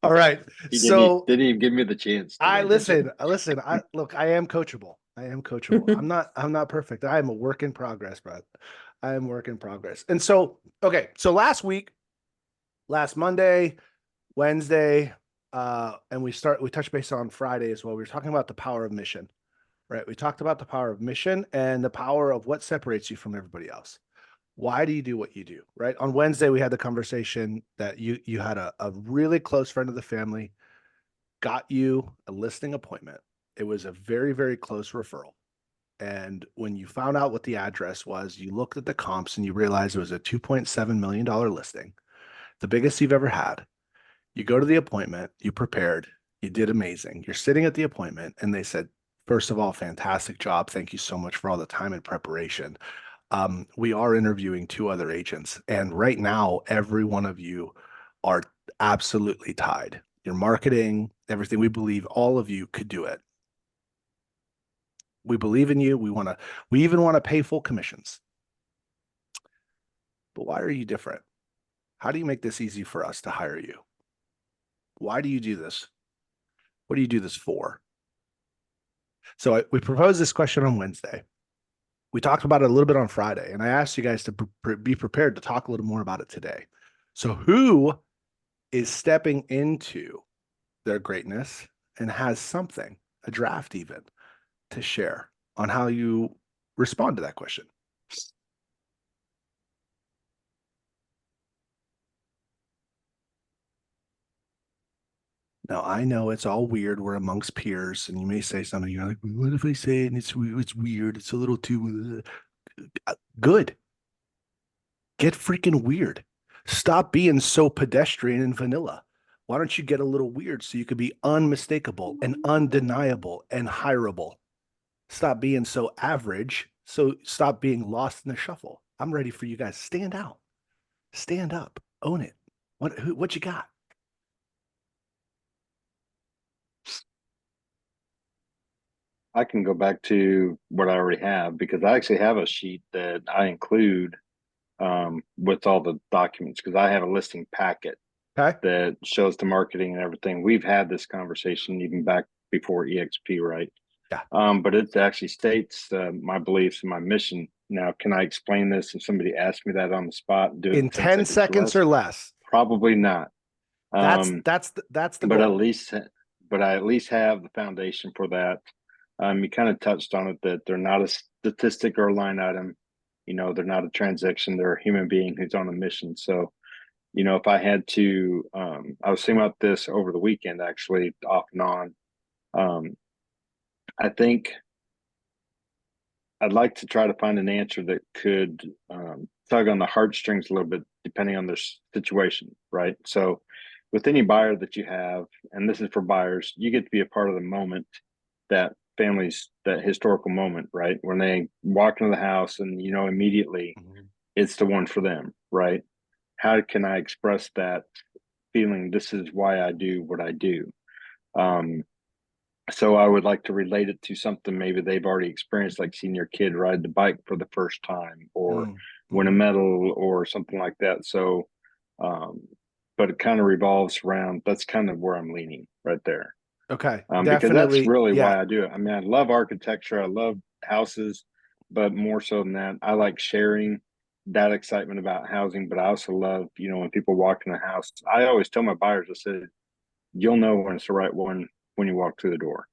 All right. He didn't So didn't even give me the chance I today, did you? listen, I look, I am coachable. I am coachable. I'm not perfect. I am a work in progress, bro. I am work in progress. And so, okay, so last week, last Monday, Wednesday, and we touched base on Friday as well. We were talking about the power of mission, right? We talked about the power of mission and the power of what separates you from everybody else. Why do you do what you do, right? On Wednesday, we had the conversation that you had a really close friend of the family got you a listing appointment. It was a very, very close referral. And when you found out what the address was, you looked at the comps and you realized it was a $2.7 million listing, the biggest you've ever had. You go to the appointment, you prepared, you did amazing. You're sitting at the appointment, and they said, first of all, fantastic job. Thank you so much for all the time and preparation. We are interviewing two other agents, and right now, every one of you are absolutely tied. Your marketing, everything, we believe all of you could do it. We believe in you. We even want to pay full commissions. But why are you different? How do you make this easy for us to hire you? Why do you do this? What do you do this for? So we proposed this question on Wednesday. We talked about it a little bit on Friday, and I asked you guys to be prepared to talk a little more about it today. So, who is stepping into their greatness and has something, a draft even, to share on how you respond to that question? Now, I know it's all weird. We're amongst peers, and you may say something. You're like, "What if I say it and it's weird? It's a little too good. Get freaking weird. Stop being so pedestrian and vanilla. Why don't you get a little weird so you could be unmistakable and undeniable and hireable? Stop being so average. So stop being lost in the shuffle. I'm ready for you guys. Stand out. Stand up. Own it. What you got? I can go back to what I already have because I actually have a sheet that I include with all the documents because I have a listing packet Okay. that shows the marketing and everything. We've had this conversation even back before EXP, right? Yeah. But it actually states my beliefs and my mission. Now, can I explain this if somebody asks me that on the spot? Do it in In 10 10 seconds or seconds less? or less. Probably not. That's Um, that's that's the but at goal. least, but I at least have the foundation for that. You kind of touched on it that they're not a statistic or a line item. They're not a transaction. They're a human being who's on a mission. So, if I had to, I was thinking about this over the weekend, actually, off and on. Um, I think I'd like to try to find an answer that could tug on the heartstrings a little bit, depending on their situation, right? So, with any buyer that you have, and this is for buyers, you get to be a part of the moment that that historical moment, right? When they walk into the house and immediately Mhm. it's the one for them, right? How can I express that feeling? This is why I do what I do. Um, so I would like to relate it to something maybe they've already experienced, like seeing your kid ride the bike for the first time or win a Mhm. medal or something like that. So, um, but it kind of revolves around that's kind of where I'm leaning right there. Okay. Because that's Definitely. really Yeah. why I do it. I mean, I love architecture, I love houses, but more so than that, I like sharing that excitement about housing. But I also love, when people walk in the house, I always tell my buyers, I said, you'll know when it's the right one when you walk through the door,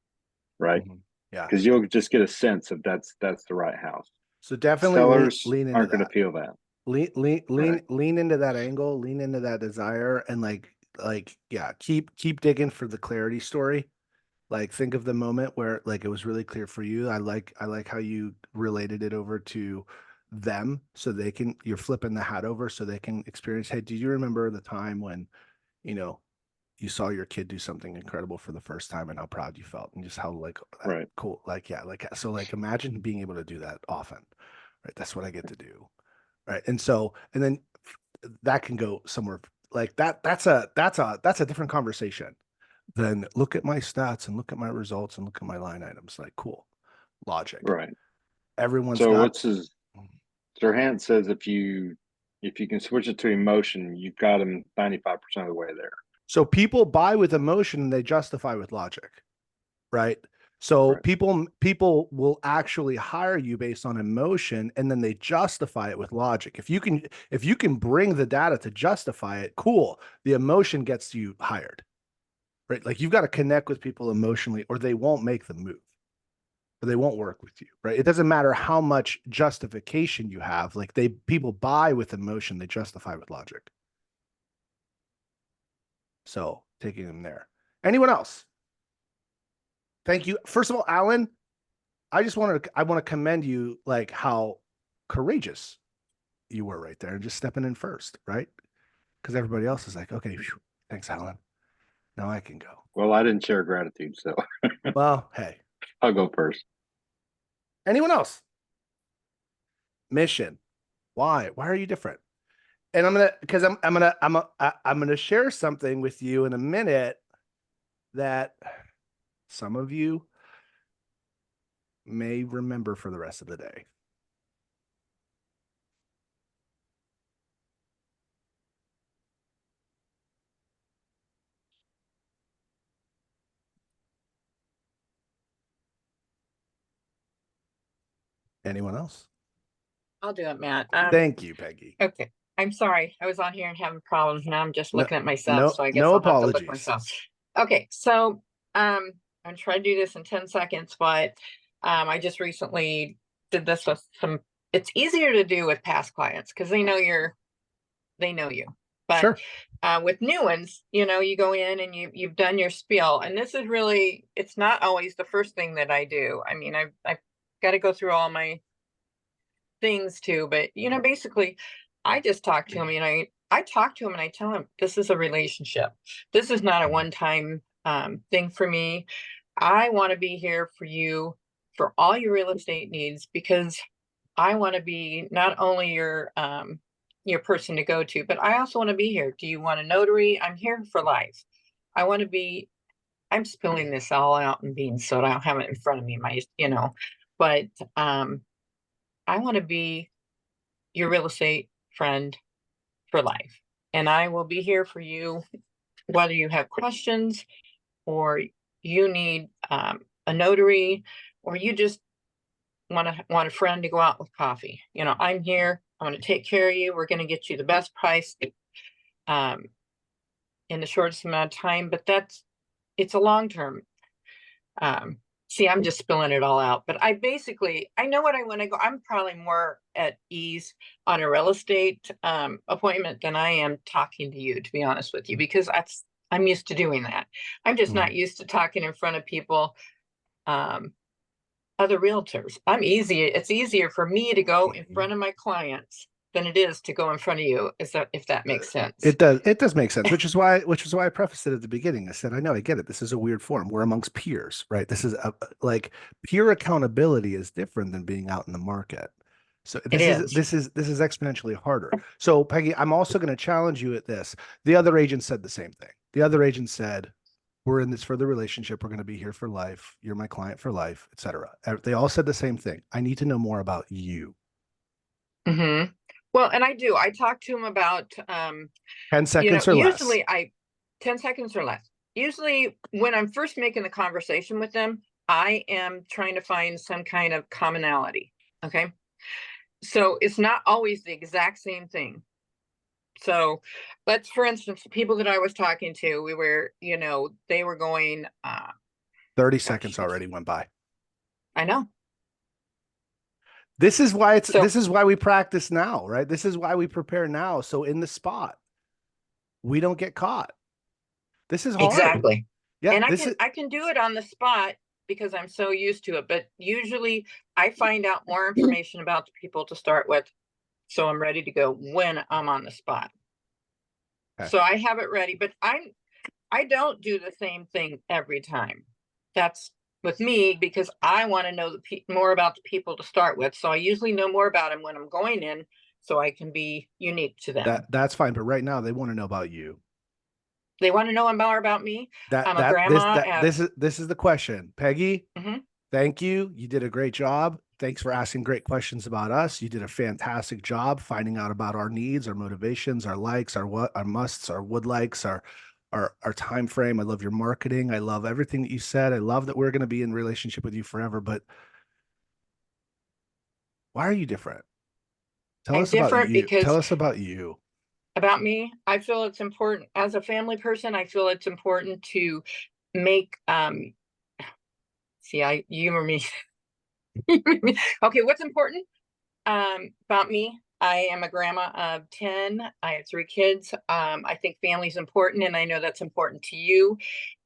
right? Mhm. Yeah. Because you'll just get a sense of that's the right house. So definitely Sellers lean into aren't going to that. feel that, Lean right? lean into that angle, lean into that desire, and yeah, keep digging for the clarity story. Like think of the moment where like it was really clear for you. I like how you related it over to them so they can you're flipping the hat over so they can experience, hey, do you remember the time when, you know, you saw your kid do something incredible for the first time and how proud you felt and just how like that Right. cool, like yeah, like so like imagine being able to do that often, right? That's what I get to do. Right. And so, and then that can go somewhere like that. That's a different conversation than look at my stats and look at my results and look at my line items. Like, cool. Logic. Right. Everyone's So got what's his Sirhan says if you can switch it to emotion, you've got them 95% of the way there. So people buy with emotion and they justify with logic, right? So Right. people will actually hire you based on emotion and then they justify it with logic. If you can bring the data to justify it, cool. The emotion gets you hired, right? Like you've got to connect with people emotionally or they won't make the move. Or they won't work with you, right? It doesn't matter how much justification you have. Like people buy with emotion, they justify with logic. So taking them there. Anyone else? Thank you. First of all, Alan, I want to commend you like how courageous you were right there and just stepping in first, right? Because everybody else is like, okay, phew, thanks, Alan. Now I can go. Well, I didn't share gratitude, so Well, hey, I'll go first. anyone else? Mission. Why? Why are you different? And I'm gonna because I'm gonna share something with you in a minute that some of you may remember for the rest of the day. Anyone else? I'll do it, Matt. Thank you, Peggy. Okay. I'm sorry. I was on here and having problems. Now I'm just No, looking at myself, so I guess no I'll have to look apologies. myself. Okay, so I'm trying to do this in 10 seconds, but I just recently did this with some. It's easier to do with past clients because they know you. But Sure. with new ones, you go in and you've done your spiel, and this is really, it's not always the first thing that I do. I mean, I've got to go through all my things too, but basically I just talk to him, I talk to him and I tell him this is a relationship. This is not a one-time thing for me. I want to be here for you for all your real estate needs because I want to be not only your person to go to, but I also want to be here. Do you want a notary? I'm here for life. I want to be, I'm spilling this all out in beans, so I don't have it in front of me, but I want to be your real estate friend for life. And I will be here for you, whether you have questions or you need a notary or you just want a friend to go out with coffee. I'm here. I'm going to take care of you. We're going to get you the best price um, in the shortest amount of time, but it's a long term. See, I'm just spilling it all out, but I know what I want to go. I'm probably more at ease on a real estate appointment than I am talking to you, to be honest with you, because I'm used to doing that. I'm just not used to talking in front of people, other realtors. It's easier for me to go in front of my clients than it is to go in front of you, if that makes sense. It does make sense, which is why I prefaced it at the beginning. I said, I know, I get it. This is a weird forum. We're amongst peers, right? This is like peer accountability is different than being out in the market. So this is exponentially harder. So Peggy, I'm also going to challenge you at this. The other agent said the same thing. The other agent said, we're in this for the relationship. We're going to be here for life. You're my client for life, etc. They all said the same thing. I need to know more about you. Mm-hmm. Well, and I do. I talk to him about 10 seconds or less. Usually 10 seconds or less. Usually when I'm first making the conversation with them, I am trying to find some kind of commonality. Okay. So it's not always the exact same thing. So for instance, the people that I was talking to, we were, they were going 30 seconds already went by. I know. This is why we practice now, right? This is why we prepare now. So in the spot, we don't get caught. This is hard. Exactly. Yeah. And I can do it on the spot because I'm so used to it. But usually I find out more information about the people to start with. So I'm ready to go when I'm on the spot. Okay. So I have it ready, but I don't do the same thing every time. That's with me because I want to know more about the people to start with. So I usually know more about them when I'm going in so I can be unique to them. That's fine. But right now they want to know about you. They want to know more about me. I'm a grandma. This is the question. Peggy, thank you. You did a great job. Thanks for asking great questions about us. You did a fantastic job finding out about our needs, our motivations, our likes, our musts, our would likes, our our time frame. I love your marketing. I love everything that you said. I love that we're going to be in relationship with you forever. But why are you different? Tell I'm us about different you. Tell because us about you. about me, I feel it's important as a family person. I feel it's important to make see, I humor me. Okay, what's important about me? I am a grandma of 10. I have 3 kids. I think family's important, and I know that's important to you.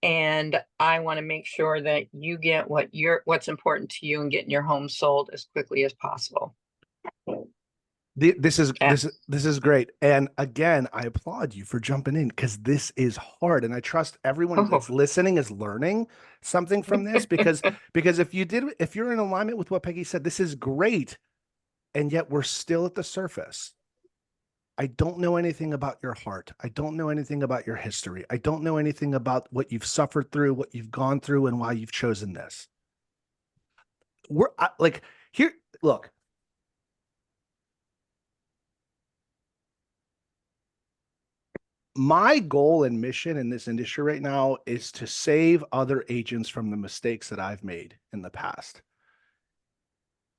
And I want to make sure that you get what's important to you and getting your home sold as quickly as possible. This is Yeah. this is great. And again, I applaud you for jumping in because this is hard. And I trust everyone Oh, that's listening is learning something from this because if you're in alignment with what Peggy said, this is great. And yet we're still at the surface. I don't know anything about your heart. I don't know anything about your history. I don't know anything about what you've suffered through, what you've gone through, and why you've chosen this. Like here, look, my goal and mission in this industry right now is to save other agents from the mistakes that I've made in the past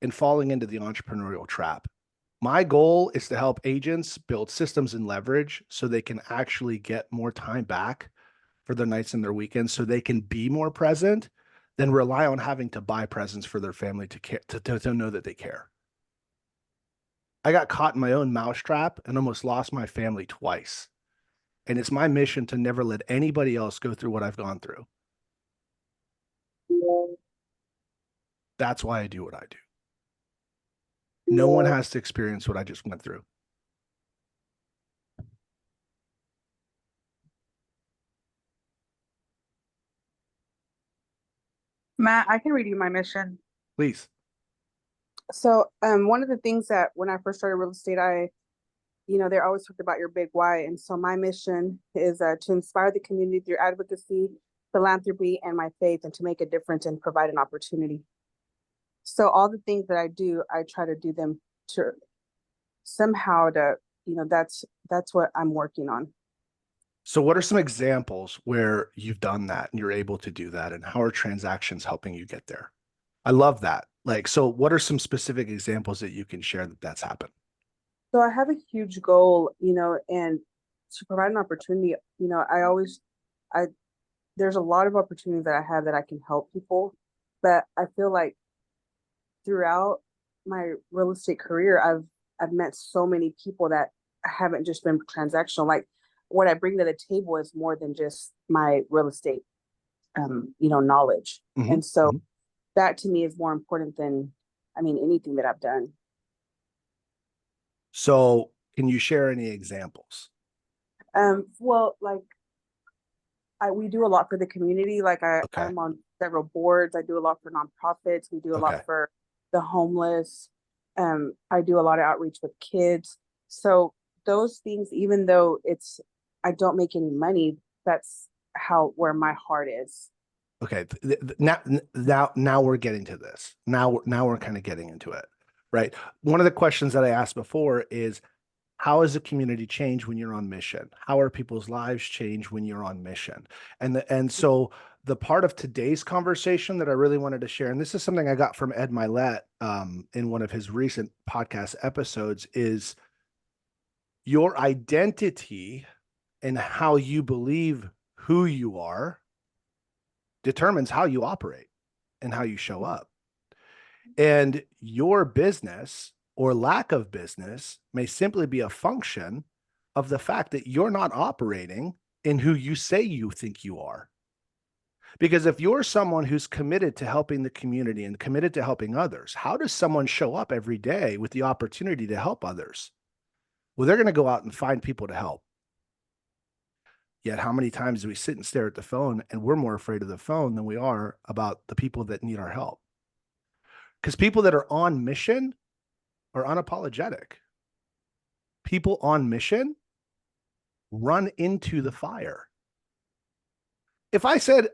and falling into the entrepreneurial trap. My goal is to help agents build systems and leverage so they can actually get more time back for their nights and their weekends so they can be more present than rely on having to buy presents for their family to care, to know that they care. I got caught in my own mousetrap and almost lost my family twice. And it's my mission to never let anybody else go through what I've gone through. That's why I do what I do. No one has to experience what I just went through. Matt, I can read you my mission. Please. So, one of the things that when I first started real estate, they're always talking about your big why. And so my mission is to inspire the community through advocacy, philanthropy, and my faith, and to make a difference and provide an opportunity. So all the things that I do, I try to do them to somehow that's what I'm working on. So what are some examples where you've done that and you're able to do that? And how are transactions helping you get there? I love that. Like, so what are some specific examples that you can share that that's happened? So I have a huge goal, and to provide an opportunity, I there's a lot of opportunities that I have that I can help people, but I feel like throughout my real estate career, I've met so many people that haven't just been transactional. Like what I bring to the table is more than just my real estate, knowledge. Mm-hmm. And so that to me is more important than, anything that I've done. So can you share any examples? Well, like we do a lot for the community. Like I'm on several boards. I do a lot for nonprofits. We do a lot for the homeless. I do a lot of outreach with kids. So those things, even though I don't make any money, that's where my heart is. Okay. Now we're getting to this. Now we're kind of getting into it, right? One of the questions that I asked before is, how has the community changed when you're on mission? How are people's lives changed when you're on mission? And so the part of today's conversation that I really wanted to share, and this is something I got from Ed Milet in one of his recent podcast episodes, is your identity and how you believe who you are determines how you operate and how you show up. And your business or lack of business may simply be a function of the fact that you're not operating in who you say you think you are. Because if you're someone who's committed to helping the community and committed to helping others, how does someone show up every day with the opportunity to help others? Well, they're going to go out and find people to help. Yet how many times do we sit and stare at the phone and we're more afraid of the phone than we are about the people that need our help? Because people that are on mission are unapologetic. People on mission run into the fire. If I said,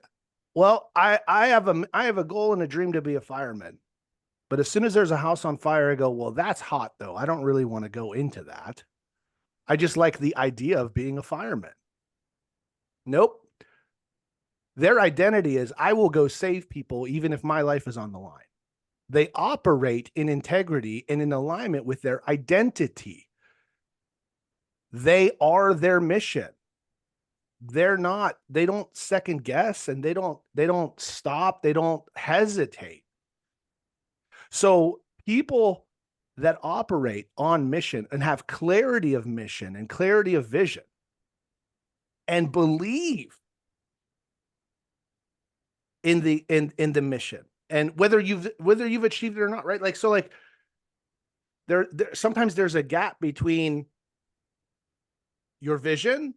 well, I have a goal and a dream to be a fireman, but as soon as there's a house on fire, I go, well, that's hot though. I don't really want to go into that. I just like the idea of being a fireman. Nope. Their identity is, I will go save people even if my life is on the line. They operate in integrity and in alignment with their identity. They are their mission. They don't second guess, and they don't stop. They don't hesitate. So people that operate on mission and have clarity of mission and clarity of vision and believe in the mission, and whether you've achieved it or not, right? Like, so like there sometimes there's a gap between your vision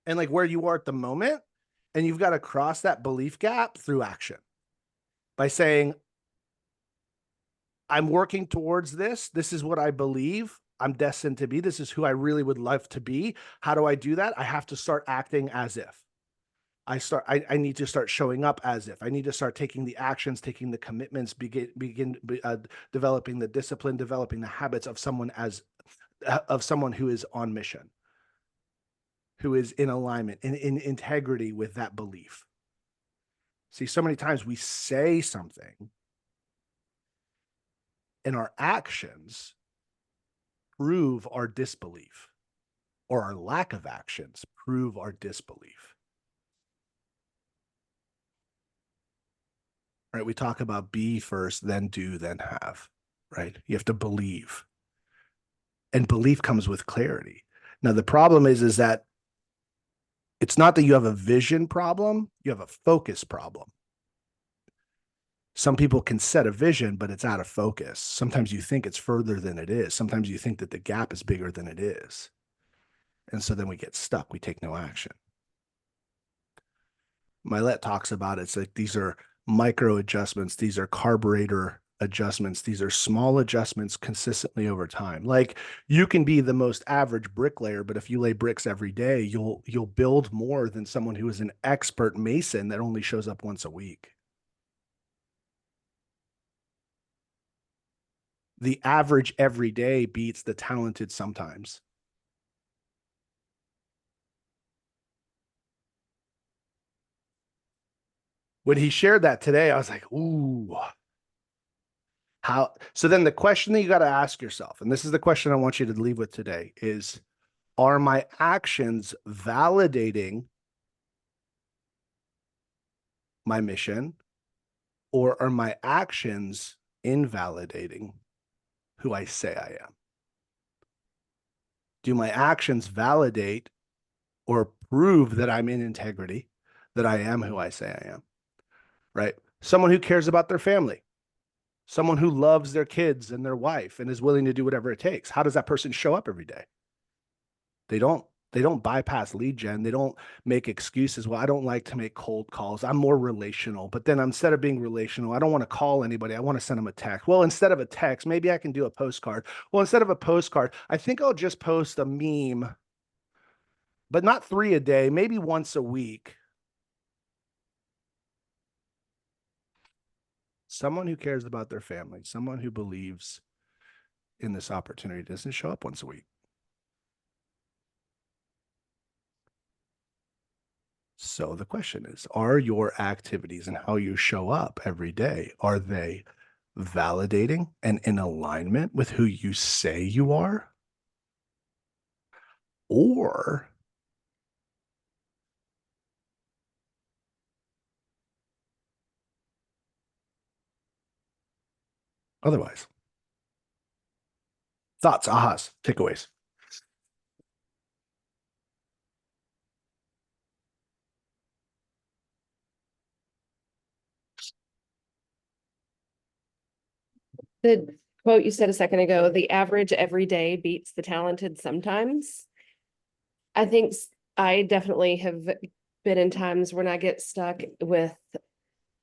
and like where you are at the moment, and you've got to cross that belief gap through action by saying, I'm working towards this. This is what I believe I'm destined to be. This is who I really would love to be. How do I do that? I have to start acting as if. I need to start showing up as if. I need to start taking the actions, taking the commitments, begin developing the discipline, developing the habits of someone who is on mission, who is in alignment and in integrity with that belief. See, so many times we say something and our actions prove our disbelief, or our lack of actions prove our disbelief. Right? We talk about be first, then do, then have, right? You have to believe. And belief comes with clarity. Now, the problem is that it's not that you have a vision problem, you have a focus problem. Some people can set a vision, but it's out of focus. Sometimes you think it's further than it is. Sometimes you think that the gap is bigger than it is. And so then we get stuck. We take no action. Milet talks about it's like these are micro adjustments. These are carburetor adjustments. These are small adjustments consistently over time. Like, you can be the most average bricklayer, but if you lay bricks every day, you'll build more than someone who is an expert mason that only shows up once a week. The average every day beats the talented sometimes. When he shared that today, I was like, ooh. How? So then the question that you got to ask yourself, and this is the question I want you to leave with today, is, are my actions validating my mission, or are my actions invalidating who I say I am? Do my actions validate or prove that I'm in integrity, that I am who I say I am? Right? Someone who cares about their family, someone who loves their kids and their wife and is willing to do whatever it takes. How does that person show up every day? They don't bypass lead gen. They don't make excuses. Well, I don't like to make cold calls. I'm more relational. But then instead of being relational, I don't want to call anybody. I want to send them a text. Well, instead of a text, maybe I can do a postcard. Well, instead of a postcard, I think I'll just post a meme, but not 3 a day, maybe once a week. Someone who cares about their family, someone who believes in this opportunity doesn't show up once a week. So the question is, are your activities and how you show up every day, are they validating and in alignment with who you say you are? Or otherwise? Thoughts, ahas, takeaways. The quote you said a second ago, the average every day beats the talented sometimes. I think I definitely have been in times when I get stuck with,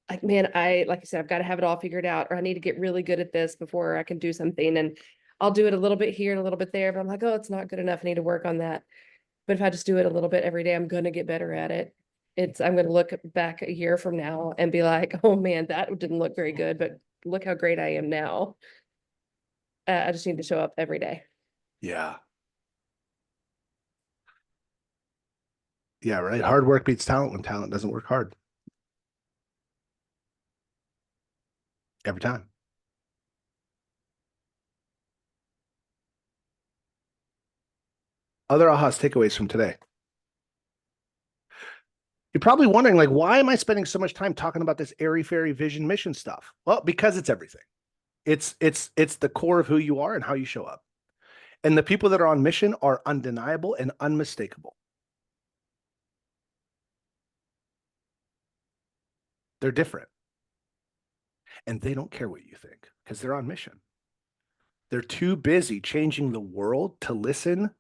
like, man, like you said, I've got to have it all figured out, or I need to get really good at this before I can do something. And I'll do it a little bit here and a little bit there, but I'm like, oh, it's not good enough. I need to work on that. But if I just do it a little bit every day, I'm going to get better at it. I'm going to look back a year from now and be like, oh man, that didn't look very good, but look how great I am now. I just need to show up every day. Yeah. Yeah, right. Hard work beats talent when talent doesn't work hard. Every time. Other ahas takeaways from today. You're probably wondering, like, why am I spending so much time talking about this airy fairy vision mission stuff? Well, because it's everything. It's the core of who you are and how you show up. And the people that are on mission are undeniable and unmistakable. They're different. And they don't care what you think because they're on mission. They're too busy changing the world to listen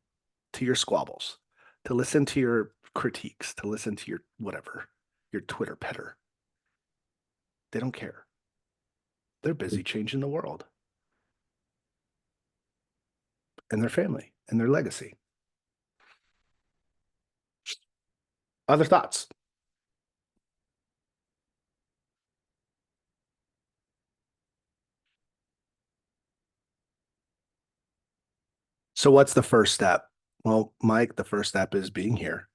to your squabbles, to listen to your critiques, to listen to your whatever, your Twitter petter. They don't care. They're busy changing the world and their family and their legacy. Other thoughts? So what's the first step? Well, Mike, the first step is being here,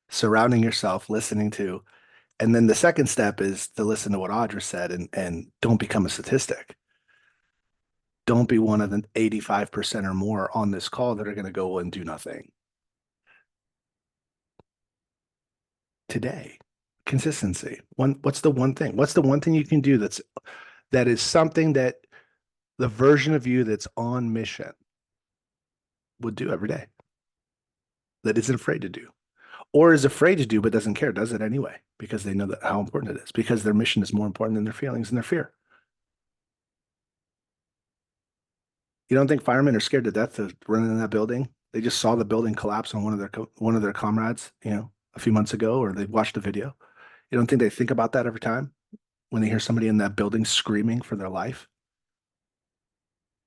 surrounding yourself, listening to, and then the second step is to listen to what Audra said and don't become a statistic. Don't be one of the 85% or more on this call that are going to go and do nothing. Today, consistency. What's the one thing? What's the one thing you can do that is something that the version of you that's on mission would do every day, that isn't afraid to do, or is afraid to do but doesn't care, does it anyway, because they know that how important it is, because their mission is more important than their feelings and their fear. You don't think firemen are scared to death to run in that building? They just saw the building collapse on one of their comrades, a few months ago, or they watched a video. You don't think they think about that every time when they hear somebody in that building screaming for their life?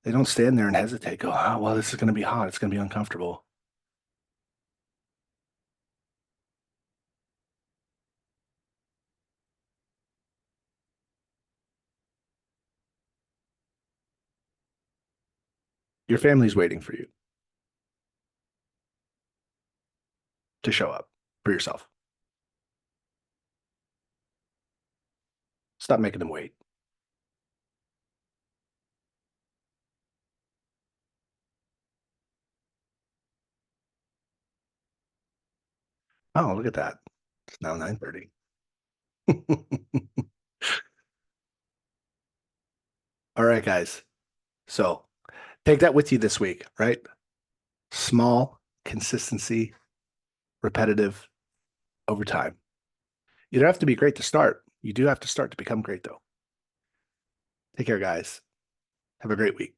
They don't stand there and hesitate, go, oh, well, this is going to be hot. It's going to be uncomfortable. Your family's waiting for you to show up for yourself. Stop making them wait. Oh, look at that. It's now 9:30. All right, guys. So take that with you this week, right? Small consistency, repetitive over time. You don't have to be great to start. You do have to start to become great, though. Take care, guys. Have a great week.